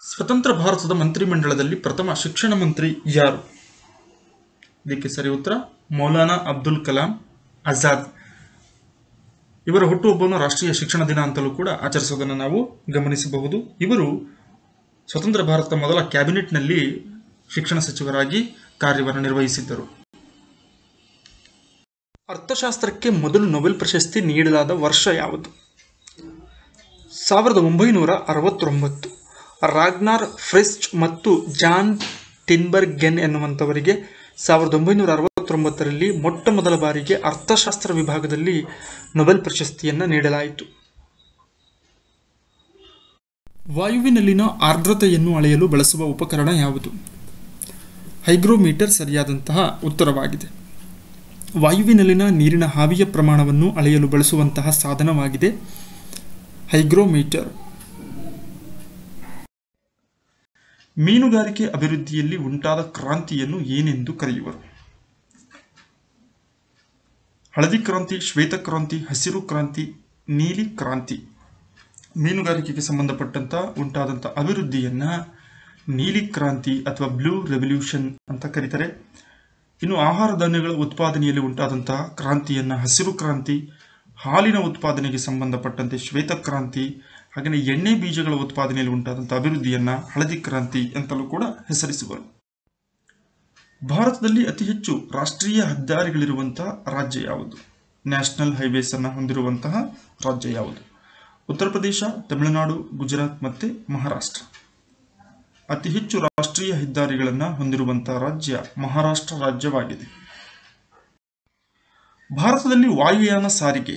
ಸ್ವತಂತ್ರ ಭಾರತದ ಮಂತ್ರಿಮಂಡಲದಲ್ಲಿ ಪ್ರಥಮ ಶಿಕ್ಷಣ ಮಂತ್ರಿ ಯಾರು? ಇದಕ್ಕೆ ಸರಿ ಉತ್ತರ ಮೌಲಾನಾ ಅಬ್ದುಲ್ ಕಲಾಂ ಆಜಾದ್. ಇವರ ಹುಟ್ಟುಹಬ್ಬವನ್ನು ರಾಷ್ಟ್ರೀಯ ಶಿಕ್ಷಣ ದಿನ ಅಂತಲೂ ಕೂಡ ಆಚರಿಸುವುದನ್ನು ನಾವು ಗಮನಿಸಬಹುದು. ಇವರು ಸ್ವತಂತ್ರ ಭಾರತದ ಮೊದಲ ಕ್ಯಾಬಿನೆಟ್ನಲ್ಲಿ ಶಿಕ್ಷಣ ಸಚಿವರಾಗಿ ಕಾರ್ಯವನ್ನು ನಿರ್ವಹಿಸಿದ್ದರು. ಅರ್ಥಶಾಸ್ತ್ರಕ್ಕೆ ಮೊದಲು ನೊಬೆಲ್ ಪ್ರಶಸ್ತಿ ನೀಡಲಾದ ವರ್ಷ ಯಾವುದು? 1969. ರಾಗ್ನಾರ್ ಫ್ರಿಶ್ಚ್ ಮತ್ತು ಜಾನ್ ಟಿನ್ಬರ್ಗೆನ್ ಎನ್ನುವಂಥವರಿಗೆ 1969ರಲ್ಲಿ ಮೊಟ್ಟ ಮೊದಲ ಬಾರಿಗೆ ಅರ್ಥಶಾಸ್ತ್ರ ವಿಭಾಗದಲ್ಲಿ ನೊಬೆಲ್ ಪ್ರಶಸ್ತಿಯನ್ನು ನೀಡಲಾಯಿತು. ವಾಯುವಿನಲ್ಲಿನ ಆರ್ದ್ರತೆಯನ್ನು ಅಳೆಯಲು ಬಳಸುವ ಉಪಕರಣ ಯಾವುದು? ಹೈಗ್ರೋಮೀಟರ್ ಸರಿಯಾದಂತಹ ಉತ್ತರವಾಗಿದೆ. ವಾಯುವಿನಲ್ಲಿನ ನೀರಿನ ಆವಿಯ ಪ್ರಮಾಣವನ್ನು ಅಳೆಯಲು ಬಳಸುವಂತಹ ಸಾಧನವಾಗಿದೆ ಹೈಗ್ರೋಮೀಟರ್. ಮೀನುಗಾರಿಕೆ ಅಭಿವೃದ್ಧಿಯಲ್ಲಿ ಉಂಟಾದ ಕ್ರಾಂತಿಯನ್ನು ಏನೆಂದು ಕರೆಯುವರು? ಹಳದಿ ಕ್ರಾಂತಿ, ಶ್ವೇತ ಕ್ರಾಂತಿ, ಹಸಿರು ಕ್ರಾಂತಿ, ನೀಲಿ ಕ್ರಾಂತಿ. ಮೀನುಗಾರಿಕೆಗೆ ಸಂಬಂಧಪಟ್ಟಂತ ಉಂಟಾದಂಥ ಅಭಿವೃದ್ಧಿಯನ್ನ ನೀಲಿ ಕ್ರಾಂತಿ ಅಥವಾ ಬ್ಲೂ ರೆವಲ್ಯೂಷನ್ ಅಂತ ಕರೀತಾರೆ. ಇನ್ನು ಆಹಾರ ಧಾನ್ಯಗಳ ಉತ್ಪಾದನೆಯಲ್ಲಿ ಉಂಟಾದಂತಹ ಕ್ರಾಂತಿಯನ್ನ ಹಸಿರು ಕ್ರಾಂತಿ, ಹಾಲಿನ ಉತ್ಪಾದನೆಗೆ ಸಂಬಂಧಪಟ್ಟಂತೆ ಶ್ವೇತ ಕ್ರಾಂತಿ, ಹಾಗೆಯೇ ಎಣ್ಣೆ ಬೀಜಗಳ ಉತ್ಪಾದನೆಯಲ್ಲಿ ಉಂಟಾದಂತಹ ಅಭಿವೃದ್ಧಿಯನ್ನ ಹಳದಿ ಕ್ರಾಂತಿ ಅಂತಲೂ ಕೂಡ ಹೆಸರಿಸುವರು. ಭಾರತದಲ್ಲಿ ಅತಿ ಹೆಚ್ಚು ರಾಷ್ಟ್ರೀಯ ಹೆದ್ದಾರಿಗಳಿರುವಂತಹ ರಾಜ್ಯ ಯಾವುದು? ನ್ಯಾಷನಲ್ ಹೈವೇಸ್ ಅನ್ನು ಹೊಂದಿರುವಂತಹ ರಾಜ್ಯ ಯಾವುದು? ಉತ್ತರ ಪ್ರದೇಶ, ತಮಿಳುನಾಡು, ಗುಜರಾತ್ ಮತ್ತೆ ಮಹಾರಾಷ್ಟ್ರ. ಅತಿ ಹೆಚ್ಚು ರಾಷ್ಟ್ರೀಯ ಹೆದ್ದಾರಿಗಳನ್ನು ಹೊಂದಿರುವಂತಹ ರಾಜ್ಯ ಮಹಾರಾಷ್ಟ್ರ ರಾಜ್ಯವಾಗಿದೆ. ಭಾರತದಲ್ಲಿ ವಾಯುಯಾನ ಸಾರಿಗೆ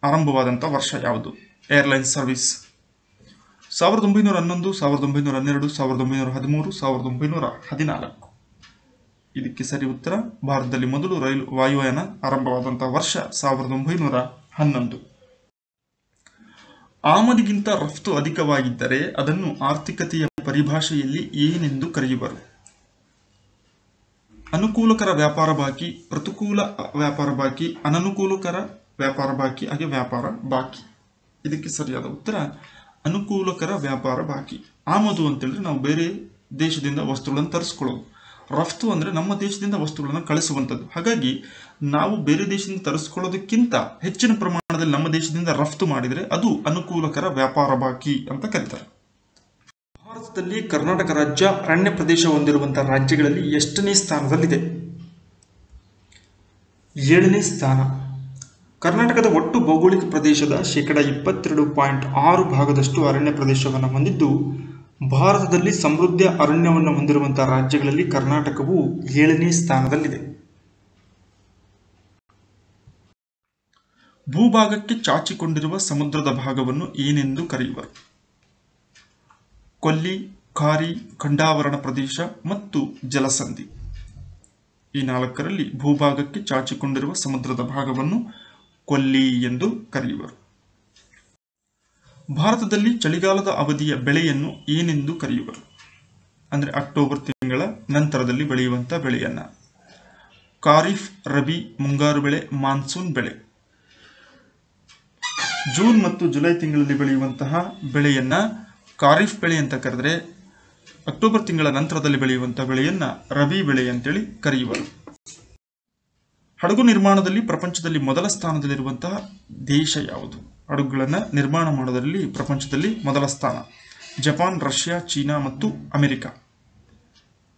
ಆರಂಭವಾದಂತಹ ವರ್ಷ ಯಾವುದು? Airline service 1911, 1912, 1913, 1914. ಇದಕ್ಕೆ ಸರಿ ಉತ್ತರ ಭಾರತದಲ್ಲಿ ಮೊದಲು ವಾಯುಯಾನ ಆರಂಭವಾದಂತಹ ವರ್ಷ 1911. ಆಮದಿಗಿಂತ ರಫ್ತು ಅಧಿಕವಾಗಿದ್ದರೆ ಅದನ್ನು ಆರ್ಥಿಕತೆಯ ಪರಿಭಾಷೆಯಲ್ಲಿ ಏನೆಂದು ಕರೆಯುವರು? ಅನುಕೂಲಕರ ವ್ಯಾಪಾರ ಬಾಕಿ, ಪ್ರತಿಕೂಲ ವ್ಯಾಪಾರ ಬಾಕಿ, ಅನನುಕೂಲಕರ ವ್ಯಾಪಾರ ಬಾಕಿ, ಹಾಗೆ ವ್ಯಾಪಾರ ಬಾಕಿ. ಇದಕ್ಕೆ ಸರಿಯಾದ ಉತ್ತರ ಅನುಕೂಲಕರ ವ್ಯಾಪಾರ ಬಾಕಿ. ಆಮದು ಅಂತೇಳಿದ್ರೆ ನಾವು ಬೇರೆ ದೇಶದಿಂದ ವಸ್ತುಗಳನ್ನು ತರಿಸ್ಕೊಳ್ಳೋದು, ರಫ್ತು ಅಂದ್ರೆ ನಮ್ಮ ದೇಶದಿಂದ ವಸ್ತುಗಳನ್ನು ಕಳಿಸುವಂಥದ್ದು. ಹಾಗಾಗಿ ನಾವು ಬೇರೆ ದೇಶದಿಂದ ತರಿಸ್ಕೊಳ್ಳೋದಕ್ಕಿಂತ ಹೆಚ್ಚಿನ ಪ್ರಮಾಣದಲ್ಲಿ ನಮ್ಮ ದೇಶದಿಂದ ರಫ್ತು ಮಾಡಿದರೆ ಅದು ಅನುಕೂಲಕರ ವ್ಯಾಪಾರ ಬಾಕಿ ಅಂತ ಕರೀತಾರೆ. ಭಾರತದಲ್ಲಿ ಕರ್ನಾಟಕ ರಾಜ್ಯ ಅರಣ್ಯ ಪ್ರದೇಶ ಹೊಂದಿರುವಂತಹ ರಾಜ್ಯಗಳಲ್ಲಿ ಎಷ್ಟನೇ ಸ್ಥಾನದಲ್ಲಿದೆ? 7ನೇ ಸ್ಥಾನ. ಕರ್ನಾಟಕದ ಒಟ್ಟು ಭೌಗೋಳಿಕ ಪ್ರದೇಶದ 22.6% ಭಾಗದಷ್ಟು ಅರಣ್ಯ ಪ್ರದೇಶವನ್ನು ಹೊಂದಿದ್ದು, ಭಾರತದಲ್ಲಿ ಸಮೃದ್ಧ ಅರಣ್ಯವನ್ನು ಹೊಂದಿರುವಂತಹ ರಾಜ್ಯಗಳಲ್ಲಿ ಕರ್ನಾಟಕವು 7ನೇ ಸ್ಥಾನದಲ್ಲಿದೆ. ಭೂಭಾಗಕ್ಕೆ ಚಾಚಿಕೊಂಡಿರುವ ಸಮುದ್ರದ ಭಾಗವನ್ನು ಏನೆಂದು ಕರೆಯುವರು? ಕೊಲ್ಲಿ, ಖಾರಿ, ಖಂಡಾವರಣ ಪ್ರದೇಶ ಮತ್ತು ಜಲಸಂಧಿ. ಈ 4ರಲ್ಲಿ ಭೂಭಾಗಕ್ಕೆ ಚಾಚಿಕೊಂಡಿರುವ ಸಮುದ್ರದ ಭಾಗವನ್ನು ಕೊಲ್ಲಿ ಎಂದು ಕರೆಯುವರು. ಭಾರತದಲ್ಲಿ ಚಳಿಗಾಲದ ಅವಧಿಯ ಬೆಳೆಯನ್ನು ಏನೆಂದು ಕರೆಯುವರು? ಅಂದ್ರೆ ಅಕ್ಟೋಬರ್ ತಿಂಗಳ ನಂತರದಲ್ಲಿ ಬೆಳೆಯುವಂತಹ ಬೆಳೆಯನ್ನ ಖಾರಿಫ್, ರಬಿ, ಮುಂಗಾರು ಬೆಳೆ, ಮಾನ್ಸೂನ್ ಬೆಳೆ. ಜೂನ್ ಮತ್ತು ಜುಲೈ ತಿಂಗಳಲ್ಲಿ ಬೆಳೆಯುವಂತಹ ಬೆಳೆಯನ್ನ ಖಾರಿಫ್ ಬೆಳೆ ಅಂತ ಕರೆದರೆ, ಅಕ್ಟೋಬರ್ ತಿಂಗಳ ನಂತರದಲ್ಲಿ ಬೆಳೆಯುವಂತಹ ಬೆಳೆಯನ್ನ ರಬಿ ಬೆಳೆ ಅಂತೇಳಿ ಕರೆಯುವರು. ಹಡಗು ನಿರ್ಮಾಣದಲ್ಲಿ ಪ್ರಪಂಚದಲ್ಲಿ ಮೊದಲ ಸ್ಥಾನದಲ್ಲಿರುವಂತಹ ದೇಶ ಯಾವುದು? ಹಡಗುಗಳನ್ನು ನಿರ್ಮಾಣ ಮಾಡೋದರಲ್ಲಿ ಪ್ರಪಂಚದಲ್ಲಿ ಮೊದಲ ಸ್ಥಾನ ಜಪಾನ್, ರಷ್ಯಾ, ಚೀನಾ ಮತ್ತು ಅಮೆರಿಕ.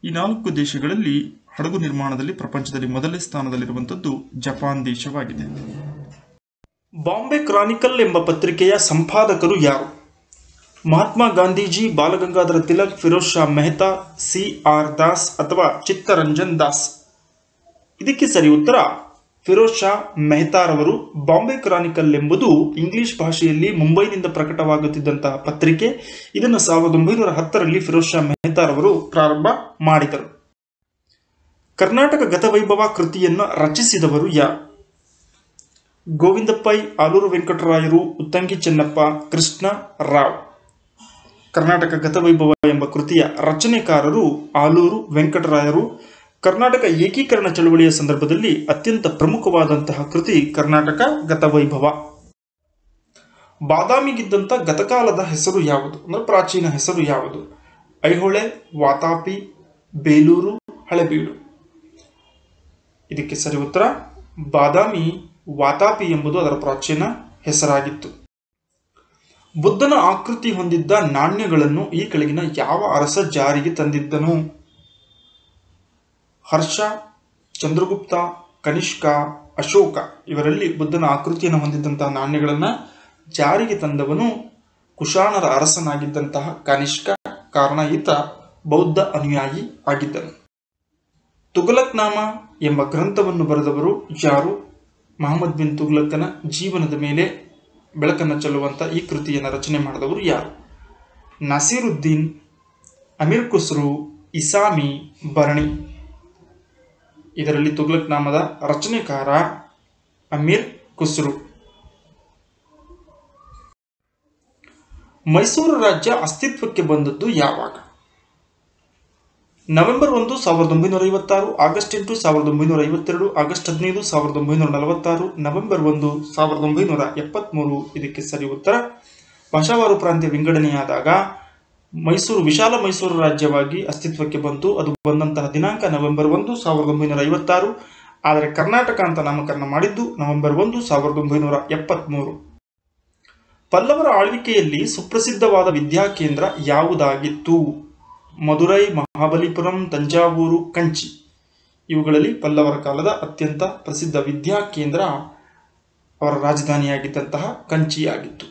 ಈ 4 ದೇಶಗಳಲ್ಲಿ ಹಡಗು ನಿರ್ಮಾಣದಲ್ಲಿ ಪ್ರಪಂಚದಲ್ಲಿ ಮೊದಲನೇ ಸ್ಥಾನದಲ್ಲಿರುವಂಥದ್ದು ಜಪಾನ್ ದೇಶವಾಗಿದೆ. ಬಾಂಬೆ ಕ್ರಾನಿಕಲ್ ಎಂಬ ಪತ್ರಿಕೆಯ ಸಂಪಾದಕರು ಯಾರು? ಮಹಾತ್ಮ ಗಾಂಧೀಜಿ, ಬಾಲಗಂಗಾಧರ ತಿಲಕ್, ಫಿರೋಜ್ ಶಾ ಮೆಹ್ತಾ, C.R. ದಾಸ್ ಅಥವಾ ಚಿತ್ತರಂಜನ್ ದಾಸ್. ಇದಕ್ಕೆ ಸರಿ ಉತ್ತರ ಫಿರೋಜ್ ಶಾ ಮೆಹ್ತಾರವರು. ಬಾಂಬೆ ಕ್ರಾನಿಕಲ್ ಎಂಬುದು ಇಂಗ್ಲಿಷ್ ಭಾಷೆಯಲ್ಲಿ ಮುಂಬೈನಿಂದ ಪ್ರಕಟವಾಗುತ್ತಿದ್ದಂತಹ ಪತ್ರಿಕೆ. ಇದನ್ನು 1910ರಲ್ಲಿ ಫಿರೋಜ್ ಶಾ ಮೆಹ್ತಾರವರು ಪ್ರಾರಂಭ ಮಾಡಿದರು. ಕರ್ನಾಟಕ ಗತವೈಭವ ಕೃತಿಯನ್ನು ರಚಿಸಿದವರು ಯಾರು? ಗೋವಿಂದ ಪೈ, ಆಲೂರು ವೆಂಕಟರಾಯರು, ಉತ್ತಂಗಿ ಚೆನ್ನಪ್ಪ, ಕೃಷ್ಣ ರಾವ್. ಕರ್ನಾಟಕ ಗತವೈಭವ ಎಂಬ ಕೃತಿಯ ರಚನೆಕಾರರು ಆಲೂರು ವೆಂಕಟರಾಯರು. ಕರ್ನಾಟಕ ಏಕೀಕರಣ ಚಳವಳಿಯ ಸಂದರ್ಭದಲ್ಲಿ ಅತ್ಯಂತ ಪ್ರಮುಖವಾದಂತಹ ಕೃತಿ ಕರ್ನಾಟಕ ಗತವೈಭವ. ಬಾದಾಮಿಗಿದ್ದಂಥ ಗತಕಾಲದ ಹೆಸರು ಯಾವುದು? ಅಂದ್ರೆ ಪ್ರಾಚೀನ ಹೆಸರು ಯಾವುದು? ಐಹೊಳೆ, ವಾತಾಪಿ, ಬೇಲೂರು, ಹಳೆಬೀಡು. ಇದಕ್ಕೆ ಸರಿ ಉತ್ತರ ಬಾದಾಮಿ. ವಾತಾಪಿ ಎಂಬುದು ಅದರ ಪ್ರಾಚೀನ ಹೆಸರಾಗಿತ್ತು. ಬುದ್ಧನ ಆಕೃತಿ ಹೊಂದಿದ್ದ ನಾಣ್ಯಗಳನ್ನು ಈ ಕೆಳಗಿನ ಯಾವ ಅರಸ ಜಾರಿಗೆ ತಂದಿದ್ದನು? ಹರ್ಷ, ಚಂದ್ರಗುಪ್ತ, ಕನಿಷ್ಕ, ಅಶೋಕ. ಇವರಲ್ಲಿ ಬುದ್ಧನ ಆಕೃತಿಯನ್ನು ಹೊಂದಿದ್ದಂತಹ ನಾಣ್ಯಗಳನ್ನು ಜಾರಿಗೆ ತಂದವನು ಕುಶಾಣರ ಅರಸನಾಗಿದ್ದಂತಹ ಕನಿಷ್ಕ. ಕಾರಣ ಈತ ಬೌದ್ಧ ಅನುಯಾಯಿ ಆಗಿದ್ದನು. ತುಘಲಕ್ನಾಮ ಎಂಬ ಗ್ರಂಥವನ್ನು ಬರೆದವರು ಯಾರು? ಮಹಮ್ಮದ್ ಬಿನ್ ತುಘಲಕನ ಜೀವನದ ಮೇಲೆ ಬೆಳಕನ್ನು ಚೆಲ್ಲುವಂತ ಈ ಕೃತಿಯನ್ನು ರಚನೆ ಮಾಡಿದವರು ಯಾರು? ನಸೀರುದ್ದೀನ್, ಅಮೀರ್ ಖುಸ್ರು, ಇಸಾಮಿ, ಬರ್ಣಿ. ಇದರಲ್ಲಿ ತುಘಲಕ್ನಾಮದ ರಚನೆಕಾರ ಅಮೀರ್ ಖುಸ್ರು. ಮೈಸೂರು ರಾಜ್ಯ ಅಸ್ತಿತ್ವಕ್ಕೆ ಬಂದದ್ದು ಯಾವಾಗ? November 1, 1956, August 8, 1952, August 15, 1946, November 1, 1973. ಇದಕ್ಕೆ ಸರಿ ಉತ್ತರ ಭಾಷಾವಾರು ಪ್ರಾಂತ್ಯ ವಿಂಗಡಣೆಯಾದಾಗ ಮೈಸೂರು ವಿಶಾಲ ಮೈಸೂರು ರಾಜ್ಯವಾಗಿ ಅಸ್ತಿತ್ವಕ್ಕೆ ಬಂತು. ಅದು ಬಂದಂತಹ ದಿನಾಂಕ ನವೆಂಬರ್ 1, 1956. ಆದರೆ ಕರ್ನಾಟಕ ಅಂತ ನಾಮಕರಣ ಮಾಡಿದ್ದು ನವೆಂಬರ್ 1, 1973. ಪಲ್ಲವರ ಆಳ್ವಿಕೆಯಲ್ಲಿ ಸುಪ್ರಸಿದ್ಧವಾದ ವಿದ್ಯಾಕೇಂದ್ರ ಯಾವುದಾಗಿತ್ತು? ಮದುರೈ, ಮಹಾಬಲಿಪುರಂ, ತಂಜಾವೂರು, ಕಂಚಿ. ಇವುಗಳಲ್ಲಿ ಪಲ್ಲವರ ಕಾಲದ ಅತ್ಯಂತ ಪ್ರಸಿದ್ಧ ವಿದ್ಯಾಕೇಂದ್ರ ಅವರ ರಾಜಧಾನಿಯಾಗಿದ್ದಂತಹ ಕಂಚಿಯಾಗಿತ್ತು.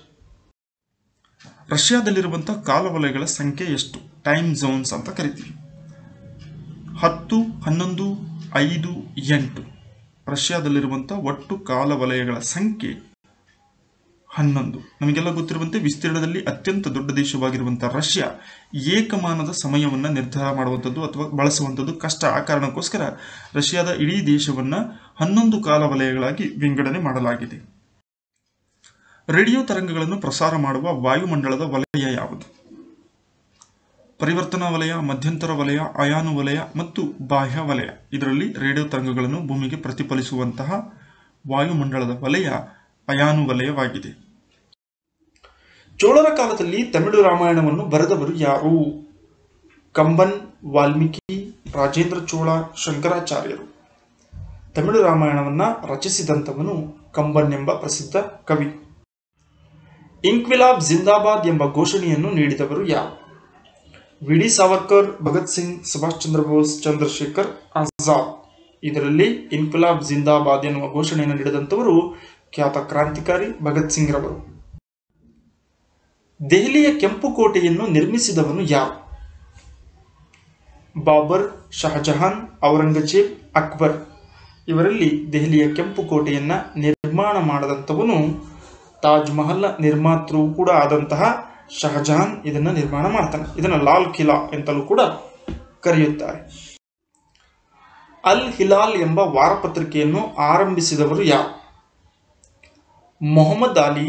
ರಷ್ಯಾದಲ್ಲಿರುವಂತಹ ಕಾಲವಲಯಗಳ ಸಂಖ್ಯೆ ಎಷ್ಟು? ಟೈಮ್ ಝೋನ್ಸ್ ಅಂತ ಕರಿತೀವಿ. 10, 11, 5, 8. ರಷ್ಯಾದಲ್ಲಿರುವಂತಹ ಒಟ್ಟು ಕಾಲವಲಯಗಳ ಸಂಖ್ಯೆ 11. ನಮಗೆಲ್ಲ ಗೊತ್ತಿರುವಂತೆ ವಿಸ್ತೀರ್ಣದಲ್ಲಿ ಅತ್ಯಂತ ದೊಡ್ಡ ದೇಶವಾಗಿರುವಂತಹ ರಷ್ಯಾ ಏಕಮಾನದ ಸಮಯವನ್ನು ನಿರ್ಧಾರ ಮಾಡುವಂಥದ್ದು ಅಥವಾ ಬಳಸುವಂಥದ್ದು ಕಷ್ಟ. ಆ ಕಾರಣಕ್ಕೋಸ್ಕರ ರಷ್ಯಾದ ಇಡೀ ದೇಶವನ್ನು 11 ಕಾಲವಲಯಗಳಾಗಿ ವಿಂಗಡಣೆ ಮಾಡಲಾಗಿದೆ. ರೇಡಿಯೋ ತರಂಗಗಳನ್ನು ಪ್ರಸಾರ ಮಾಡುವ ವಾಯುಮಂಡಲದ ವಲಯ ಯಾವುದು? ಪರಿವರ್ತನಾ ವಲಯ, ಮಧ್ಯಂತರ ವಲಯ, ಅಯಾನು ವಲಯ ಮತ್ತು ಬಾಹ್ಯ ವಲಯ. ಇದರಲ್ಲಿ ರೇಡಿಯೋ ತರಂಗಗಳನ್ನು ಭೂಮಿಗೆ ಪ್ರತಿಫಲಿಸುವಂತಹ ವಾಯುಮಂಡಲದ ವಲಯ ಅಯಾನು ವಲಯವಾಗಿದೆ. ಚೋಳರ ಕಾಲದಲ್ಲಿ ತಮಿಳು ರಾಮಾಯಣವನ್ನು ಬರೆದವರು ಯಾರು? ಕಂಬನ್, ವಾಲ್ಮೀಕಿ, ರಾಜೇಂದ್ರ ಚೋಳ, ಶಂಕರಾಚಾರ್ಯರು. ತಮಿಳು ರಾಮಾಯಣವನ್ನ ರಚಿಸಿದಂಥವನು ಕಂಬನ್ ಎಂಬ ಪ್ರಸಿದ್ಧ ಕವಿ. ಇನ್ಕ್ವಿಲಾಬ್ ಜಿಂದಾಬಾದ್ ಎಂಬ ಘೋಷಣೆಯನ್ನು ನೀಡಿದವರು ಯಾರು? V D Savarkar, Bhagat Singh, Subhash Chandra Bose, Chandrashekhar Azad. ಇದರಲ್ಲಿ ಇನ್ಕ್ವಿಲಾಬ್ ಜಿಂದಾಬಾದ್ ಎನ್ನುವ ಘೋಷಣೆಯನ್ನು ನೀಡಿದಂಥವರು ಖ್ಯಾತ ಕ್ರಾಂತಿಕಾರಿ ಭಗತ್ ಸಿಂಗ್ ರವರು. ದೆಹಲಿಯ ಕೆಂಪು ಕೋಟೆಯನ್ನು ನಿರ್ಮಿಸಿದವನು ಯಾರು? ಬಾಬರ್, ಶಹಜಹಾನ್, ಔರಂಗಜೇಬ್, ಅಕ್ಬರ್. ಇವರಲ್ಲಿ ದೆಹಲಿಯ ಕೆಂಪು ಕೋಟೆಯನ್ನ ನಿರ್ಮಾಣ ಮಾಡದಂಥವನು ತಾಜ್ ಮಹಲ್ ನಿರ್ಮಾತೃ ಕೂಡ ಆದಂತಹ ಶಹಜಹಾನ್ ಇದನ್ನ ನಿರ್ಮಾಣ ಮಾಡ್ತಾನೆ. ಇದನ್ನ ಲಾಲ್ ಕಿಲಾ ಎಂತಲೂ ಕೂಡ ಕರೆಯುತ್ತಾರೆ. ಅಲ್ ಹಿಲಾಲ್ ಎಂಬ ವಾರಪತ್ರಿಕೆಯನ್ನು ಆರಂಭಿಸಿದವರು ಯಾರು? ಮೊಹಮ್ಮದ್ ಅಲಿ,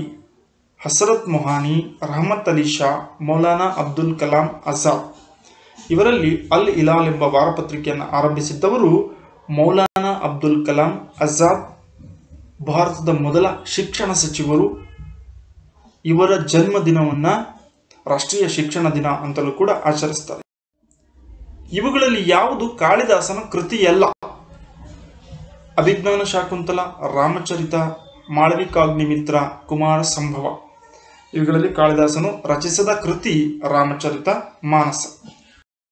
ಹಸರತ್ ಮೊಹಾನಿ, ರಹಮತ್ ಅಲಿ ಶಾ, ಮೌಲಾನಾ ಅಬ್ದುಲ್ ಕಲಾಂ ಆಜಾದ್. ಇವರಲ್ಲಿ ಅಲ್ ಹಿಲಾಲ್ ಎಂಬ ವಾರಪತ್ರಿಕೆಯನ್ನು ಆರಂಭಿಸಿದ್ದವರು ಮೌಲಾನಾ ಅಬ್ದುಲ್ ಕಲಾಂ ಆಜಾದ್. ಭಾರತದ ಮೊದಲ ಶಿಕ್ಷಣ ಸಚಿವರು. ಇವರ ಜನ್ಮದಿನವನ್ನ ರಾಷ್ಟ್ರೀಯ ಶಿಕ್ಷಣ ದಿನ ಅಂತಲೂ ಕೂಡ ಆಚರಿಸ್ತಾರೆ. ಇವುಗಳಲ್ಲಿ ಯಾವುದು ಕಾಳಿದಾಸನ ಕೃತಿಯಲ್ಲ? ಅಭಿಜ್ಞಾನ ಶಾಕುಂತಲ, ರಾಮಚರಿತ, ಮಾಳವಿಕಾಗ್ನಿಮಿತ್ರ, ಕುಮಾರ ಸಂಭವ. ಇವುಗಳಲ್ಲಿ ಕಾಳಿದಾಸನು ರಚಿಸಿದ ಕೃತಿ ರಾಮಚರಿತ ಮಾನಸ.